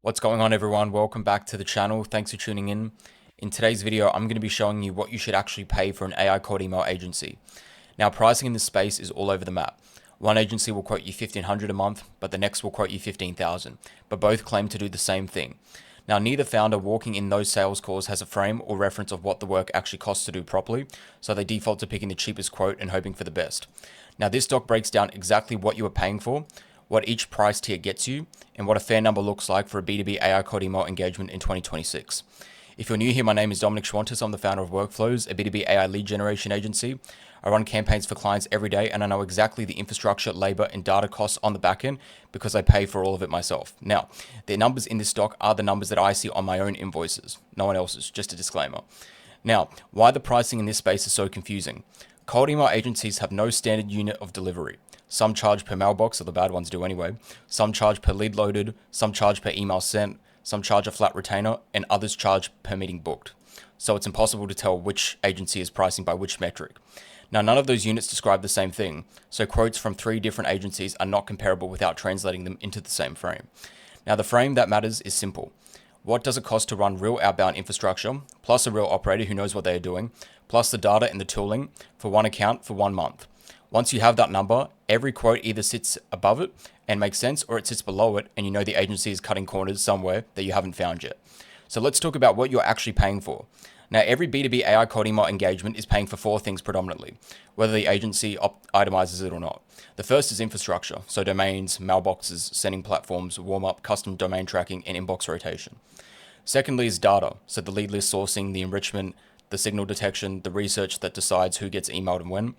What's going on, everyone? Welcome back to the channel. Thanks for tuning in. In today's video, I'm going to be showing you what you should actually pay for an AI cold email agency. Now, pricing in this space is all over the map. One agency will quote you $1,500 a month, but the next will quote you $15,000, but both claim to do the same thing. Now, neither founder walking in those sales calls has a frame or reference of what the work actually costs to do properly, so they default to picking the cheapest quote and hoping for the best. Now, this doc breaks down exactly what you are paying for, what each price tier gets you, and what a fair number looks like for a B2B AI cold email engagement in 2026. If you're new here, my name is Dominic Schwantes. I'm the founder of Workflows, a B2B AI lead generation agency. I run campaigns for clients every day, and I know exactly the infrastructure, labor, and data costs on the back end because I pay for all of it myself. Now, the numbers in this doc are the numbers that I see on my own invoices, no one else's, just a disclaimer. Now, why the pricing in this space is so confusing. Cold email agencies have no standard unit of delivery. Some charge per mailbox, or the bad ones do anyway. Some charge per lead loaded, some charge per email sent, some charge a flat retainer, and others charge per meeting booked. So it's impossible to tell which agency is pricing by which metric. Now, none of those units describe the same thing, so quotes from 3 different agencies are not comparable without translating them into the same frame. Now, the frame that matters is simple. What does it cost to run real outbound infrastructure, plus a real operator who knows what they are doing, plus the data and the tooling for one account for 1 month? Once you have that number, every quote either sits above it and makes sense, or it sits below it and you know the agency is cutting corners somewhere that you haven't found yet. So let's talk about what you're actually paying for. Now, every B2B AI cold email engagement is paying for 4 things predominantly, whether the agency itemizes it or not. The first is infrastructure, so domains, mailboxes, sending platforms, warm-up, custom domain tracking, and inbox rotation. Secondly is data, so the lead list sourcing, the enrichment, the signal detection, the research that decides who gets emailed and when.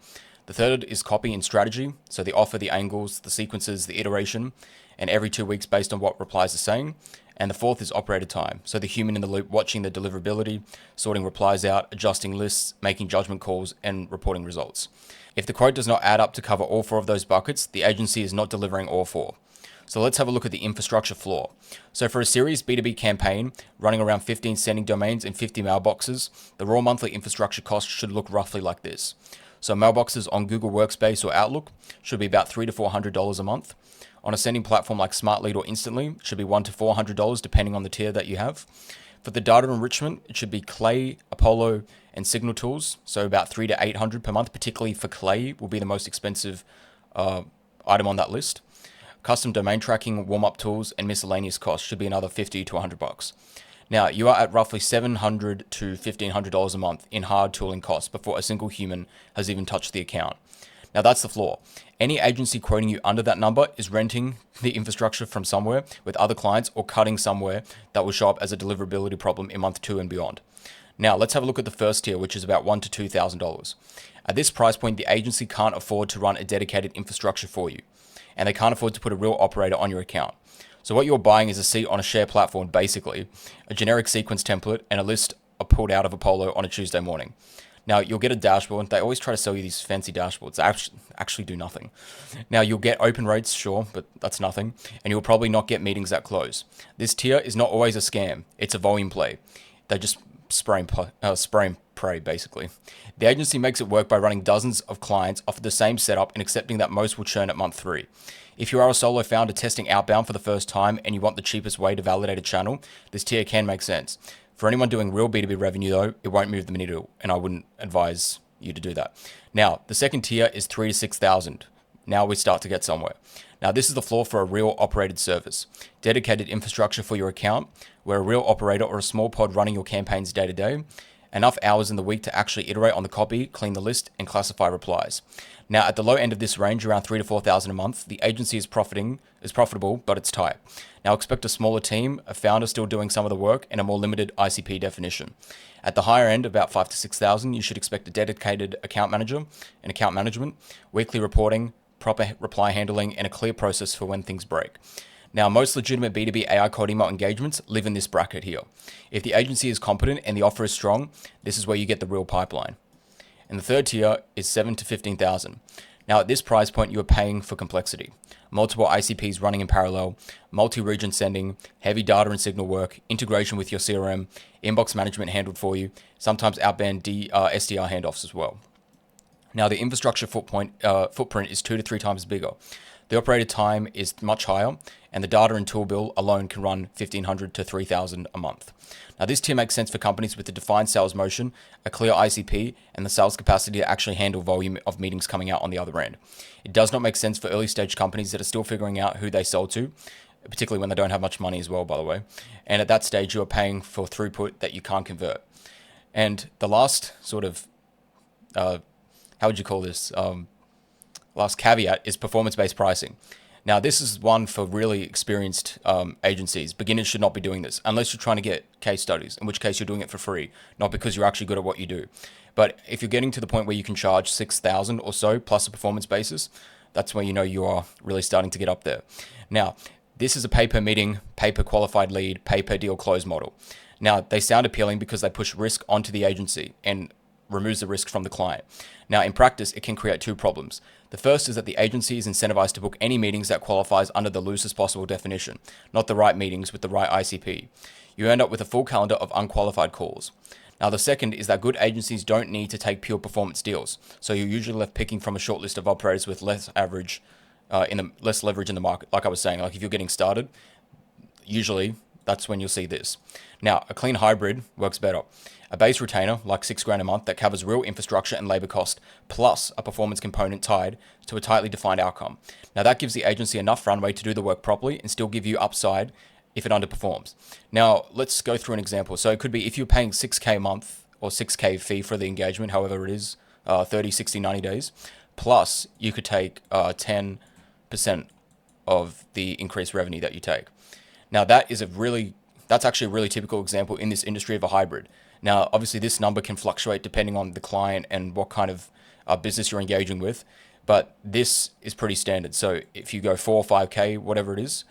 The third is copy and strategy, so the offer, the angles, the sequences, the iteration, and every 2 weeks based on what replies are saying. And the fourth is operator time, so the human in the loop watching the deliverability, sorting replies out, adjusting lists, making judgment calls, and reporting results. If the quote does not add up to cover all 4 of those buckets, the agency is not delivering all 4. So let's have a look at the infrastructure floor. So for a serious B2B campaign running around 15 sending domains and 50 mailboxes, the raw monthly infrastructure cost should look roughly like this. So mailboxes on Google Workspace or Outlook should be about $300 to $400 a month. On a sending platform like SmartLead or Instantly, it should be $100 to $400 depending on the tier that you have. For the data enrichment, it should be Clay, Apollo, and Signal tools, so about $300 to $800 per month. Particularly for Clay, will be the most expensive item on that list. Custom domain tracking, warm-up tools, and miscellaneous costs should be another $50 to $100. Now, you are at roughly $700 to $1,500 a month in hard tooling costs before a single human has even touched the account. Now, that's the floor. Any agency quoting you under that number is renting the infrastructure from somewhere with other clients or cutting somewhere that will show up as a deliverability problem in month 2 and beyond. Now, let's have a look at the first tier, which is about $1,000 to $2,000. At this price point, the agency can't afford to run a dedicated infrastructure for you, and they can't afford to put a real operator on your account. So what you're buying is a seat on a share platform, basically, a generic sequence template, and a list pulled out of Apollo on a Tuesday morning. Now, you'll get a dashboard. They always try to sell you these fancy dashboards that actually do nothing. Now, you'll get open rates, sure, but that's nothing. And you'll probably not get meetings that close. This tier is not always a scam. It's a volume play. They just spray and pray, basically. The agency makes it work by running dozens of clients off of the same setup and accepting that most will churn at month 3. If you are a solo founder testing outbound for the first time and you want the cheapest way to validate a channel, this tier can make sense. For anyone doing real B2B revenue though, it won't move the needle, and I wouldn't advise you to do that. Now, the second tier is $3,000 to $6,000. Now we start to get somewhere. Now, this is the floor for a real operated service. Dedicated infrastructure for your account, where a real operator or a small pod running your campaigns day to day, enough hours in the week to actually iterate on the copy, clean the list, and classify replies. Now, at the low end of this range, around $3,000 to $4,000 a month, the agency is profitable, but it's tight. Now, expect a smaller team, a founder still doing some of the work, and a more limited ICP definition. At the higher end, about $5,000 to $6,000, you should expect a dedicated account manager and account management, weekly reporting, proper reply handling, and a clear process for when things break. Now, most legitimate B2B AI cold email engagements live in this bracket here. If the agency is competent and the offer is strong, this is where you get the real pipeline. And the third tier is $7,000 to $15,000. Now, at this price point, you are paying for complexity. Multiple ICPs running in parallel, multi-region sending, heavy data and signal work, integration with your CRM, inbox management handled for you, sometimes outbound SDR handoffs as well. Now, the infrastructure footprint is 2 to 3 times bigger. The operator time is much higher, and the data and tool bill alone can run $1,500 to $3,000 a month. Now, this tier makes sense for companies with a defined sales motion, a clear ICP, and the sales capacity to actually handle volume of meetings coming out on the other end. It does not make sense for early stage companies that are still figuring out who they sell to, particularly when they don't have much money as well, by the way. And at that stage, you are paying for throughput that you can't convert. And the last sort of, how would you call this? Last caveat is performance-based pricing. Now, this is one for really experienced agencies. Beginners should not be doing this unless you're trying to get case studies, in which case you're doing it for free, not because you're actually good at what you do. But if you're getting to the point where you can charge $6,000 or so plus a performance basis, that's where you know you are really starting to get up there. Now, this is a pay per meeting, pay per qualified lead, pay per deal close model. Now, they sound appealing because they push risk onto the agency and removes the risk from the client. Now, in practice, it can create two problems. The first is that the agency is incentivized to book any meetings that qualifies under the loosest possible definition, not the right meetings with the right ICP. You end up with a full calendar of unqualified calls. Now, the second is that good agencies don't need to take pure performance deals, so you're usually left picking from a short list of operators with less leverage in the market. Like I was saying, like if you're getting started, usually that's when you'll see this. Now, a clean hybrid works better. A base retainer, like $6,000 a month, that covers real infrastructure and labor cost, plus a performance component tied to a tightly defined outcome. Now, that gives the agency enough runway to do the work properly and still give you upside if it underperforms. Now, let's go through an example. So it could be if you're paying $6,000 a month or $6,000 fee for the engagement, however it is, 30, 60, 90 days, plus you could take 10% of the increased revenue that you take. Now, that's actually a really typical example in this industry of a hybrid. Now, obviously, this number can fluctuate depending on the client and what kind of business you're engaging with, but this is pretty standard. So if you go 4 or 5K, whatever it is,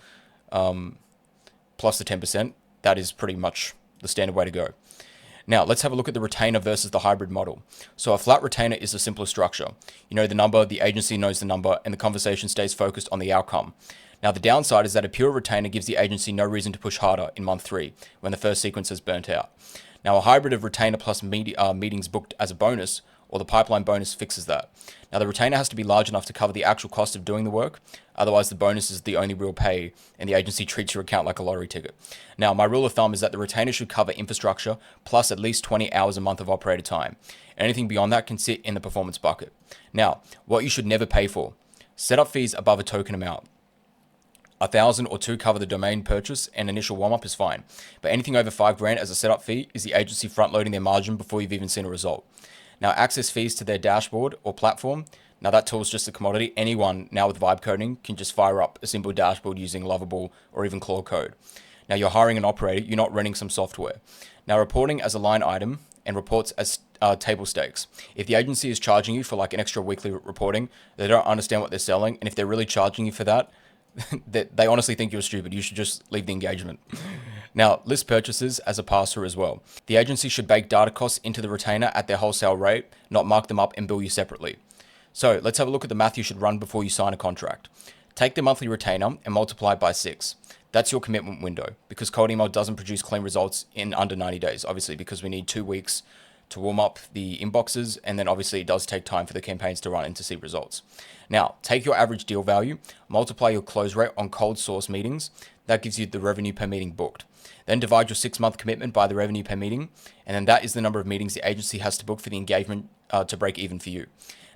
plus the 10%, that is pretty much the standard way to go. Now, let's have a look at the retainer versus the hybrid model. So a flat retainer is a simpler structure. You know the number, the agency knows the number, and the conversation stays focused on the outcome. Now, the downside is that a pure retainer gives the agency no reason to push harder in month 3 when the first sequence is burnt out. Now, a hybrid of retainer plus meetings booked as a bonus or the pipeline bonus fixes that. Now, the retainer has to be large enough to cover the actual cost of doing the work. Otherwise, the bonus is the only real pay and the agency treats your account like a lottery ticket. Now, my rule of thumb is that the retainer should cover infrastructure plus at least 20 hours a month of operator time. Anything beyond that can sit in the performance bucket. Now, what you should never pay for. Setup fees above a token amount. 1,000 or 2 cover the domain purchase and initial warm-up is fine. But anything over $5,000 as a setup fee is the agency front-loading their margin before you've even seen a result. Now, access fees to their dashboard or platform. Now, that tool is just a commodity. Anyone now with vibe coding can just fire up a simple dashboard using Lovable or even Claude Code. Now, you're hiring an operator. You're not renting some software. Now, reporting as a line item and reports as table stakes. If the agency is charging you for like an extra weekly reporting, they don't understand what they're selling. And if they're really charging you for that, they honestly think you're stupid. You should just leave the engagement. Now, list purchases as a pass-through as well. The agency should bake data costs into the retainer at their wholesale rate, not mark them up and bill you separately. So let's have a look at the math you should run before you sign a contract. Take the monthly retainer and multiply it by 6. That's your commitment window because cold email doesn't produce clean results in under 90 days, obviously, because we need 2 weeks to warm up the inboxes, and then obviously it does take time for the campaigns to run and to see results. Now, take your average deal value, multiply your close rate on cold source meetings. That gives you the revenue per meeting booked. Then divide your 6-month commitment by the revenue per meeting, and then that is the number of meetings the agency has to book for the engagement to break even for you.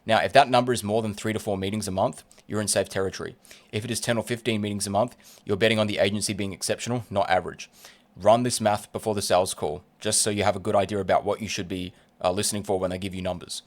Now, if that number is more than 3 to 4 meetings a month, you're in safe territory. If it is 10 or 15 meetings a month, you're betting on the agency being exceptional, not average. Run this math before the sales call, just so you have a good idea about what you should be listening for when they give you numbers.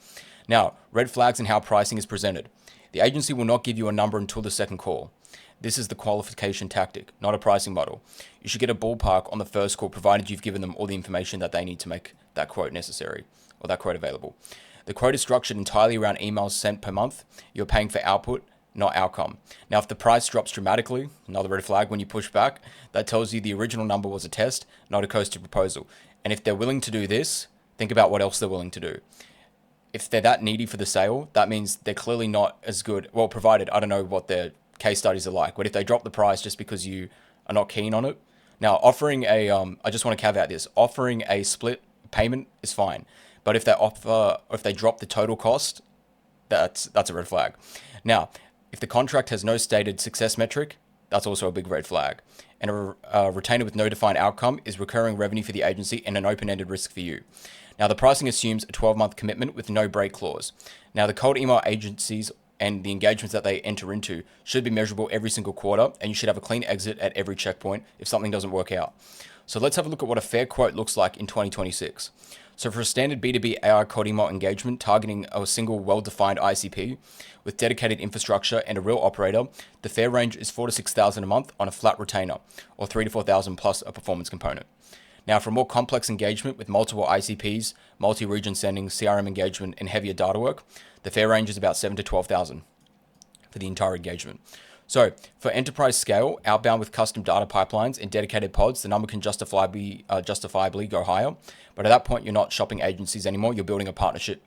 Now, red flags and how pricing is presented. The agency will not give you a number until the second call. This is the qualification tactic, not a pricing model. You should get a ballpark on the first call, provided you've given them all the information that they need to make that quote necessary or that quote available. The quote is structured entirely around emails sent per month. You're paying for output, not outcome. Now, if the price drops dramatically, another red flag when you push back, that tells you the original number was a test, not a coasted proposal. And if they're willing to do this, think about what else they're willing to do. If they're that needy for the sale, that means they're clearly not as good. Well, provided, I don't know what their case studies are like, but if they drop the price just because you are not keen on it. Now, offering a, I just want to caveat this, offering a split payment is fine. But if they drop the total cost, that's a red flag. Now, If the contract has no stated success metric, that's also a big red flag. And a retainer with no defined outcome is recurring revenue for the agency and an open-ended risk for you. Now, the pricing assumes a 12-month commitment with no break clause. Now, the cold email agencies and the engagements that they enter into should be measurable every single quarter, and you should have a clean exit at every checkpoint if something doesn't work out. So let's have a look at what a fair quote looks like in 2026. So for a standard B2B AI cold email engagement targeting a single well-defined ICP with dedicated infrastructure and a real operator, the fair range is $4,000 to $6,000 a month on a flat retainer, or $3,000 to $4,000 plus a performance component. Now, for a more complex engagement with multiple ICPs, multi-region sending, CRM engagement, and heavier data work, the fair range is about $7,000 to $12,000 for the entire engagement. So for enterprise scale, outbound with custom data pipelines and dedicated pods, the number can justifiably go higher. But at that point, you're not shopping agencies anymore. You're building a partnership.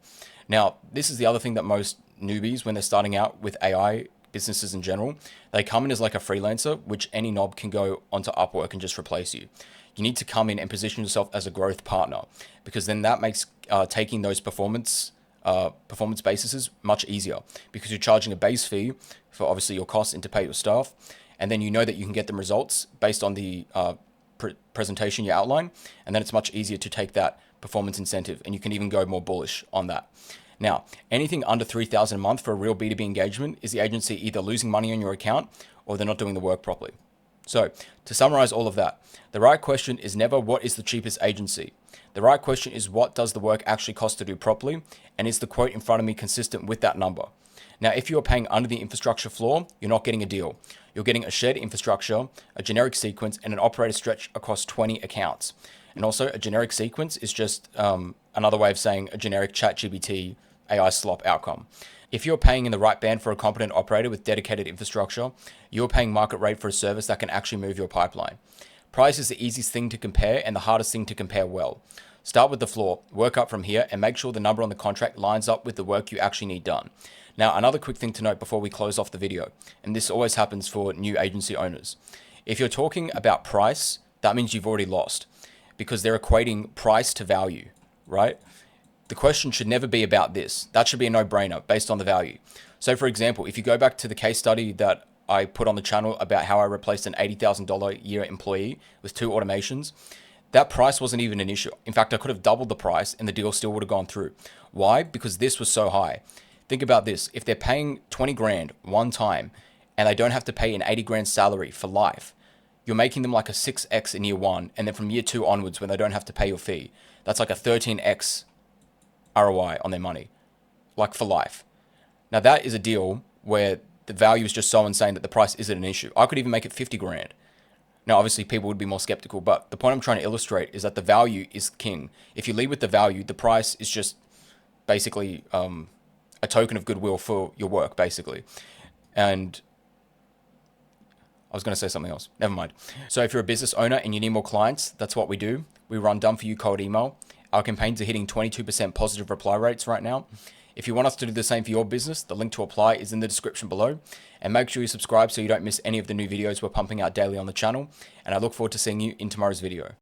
Now, this is the other thing that most newbies, when they're starting out with AI businesses in general, they come in as like a freelancer, which any knob can go onto Upwork and just replace you. You need to come in and position yourself as a growth partner, because then that makes taking those performance bases much easier, because you're charging a base fee for obviously your costs and to pay your staff, and then you know that you can get them results based on the presentation you outline, and then it's much easier to take that performance incentive, and you can even go more bullish on that. Now, anything under $3,000 a month for a real B2B engagement is the agency either losing money on your account or they're not doing the work properly. So to summarize all of that, the right question is never what is the cheapest agency. The right question is what does the work actually cost to do properly, and is the quote in front of me consistent with that number? Now, if you are paying under the infrastructure floor, you're not getting a deal. You're getting a shared infrastructure, a generic sequence, and an operator stretch across 20 accounts. And also a generic sequence is just another way of saying a generic ChatGPT AI slop outcome. If you're paying in the right band for a competent operator with dedicated infrastructure, you're paying market rate for a service that can actually move your pipeline. Price is the easiest thing to compare and the hardest thing to compare well. Start with the floor, work up from here, and make sure the number on the contract lines up with the work you actually need done. Now, another quick thing to note before we close off the video, and this always happens for new agency owners. If you're talking about price, that means you've already lost, because they're equating price to value, right? The question should never be about this. That should be a no-brainer based on the value. So for example, if you go back to the case study that I put on the channel about how I replaced an $80,000 a year employee with 2 automations, that price wasn't even an issue. In fact, I could have doubled the price and the deal still would have gone through. Why? Because this was so high. Think about this. If they're paying 20 grand one time and they don't have to pay an 80 grand salary for life, you're making them like a 6x in year 1. And then from year 2 onwards, when they don't have to pay your fee, that's like a 13x ROI on their money, like for life. Now that is a deal where the value is just so insane that the price isn't an issue. I could even make it 50 grand. Now, obviously people would be more skeptical, but the point I'm trying to illustrate is that the value is king. If you lead with the value, the price is just basically a token of goodwill for your work, basically. And I was going to say something else. Never mind. So if you're a business owner and you need more clients, that's what we do. We run Done For You cold email. Our campaigns are hitting 22% positive reply rates right now. If you want us to do the same for your business, the link to apply is in the description below. And make sure you subscribe so you don't miss any of the new videos we're pumping out daily on the channel. And I look forward to seeing you in tomorrow's video.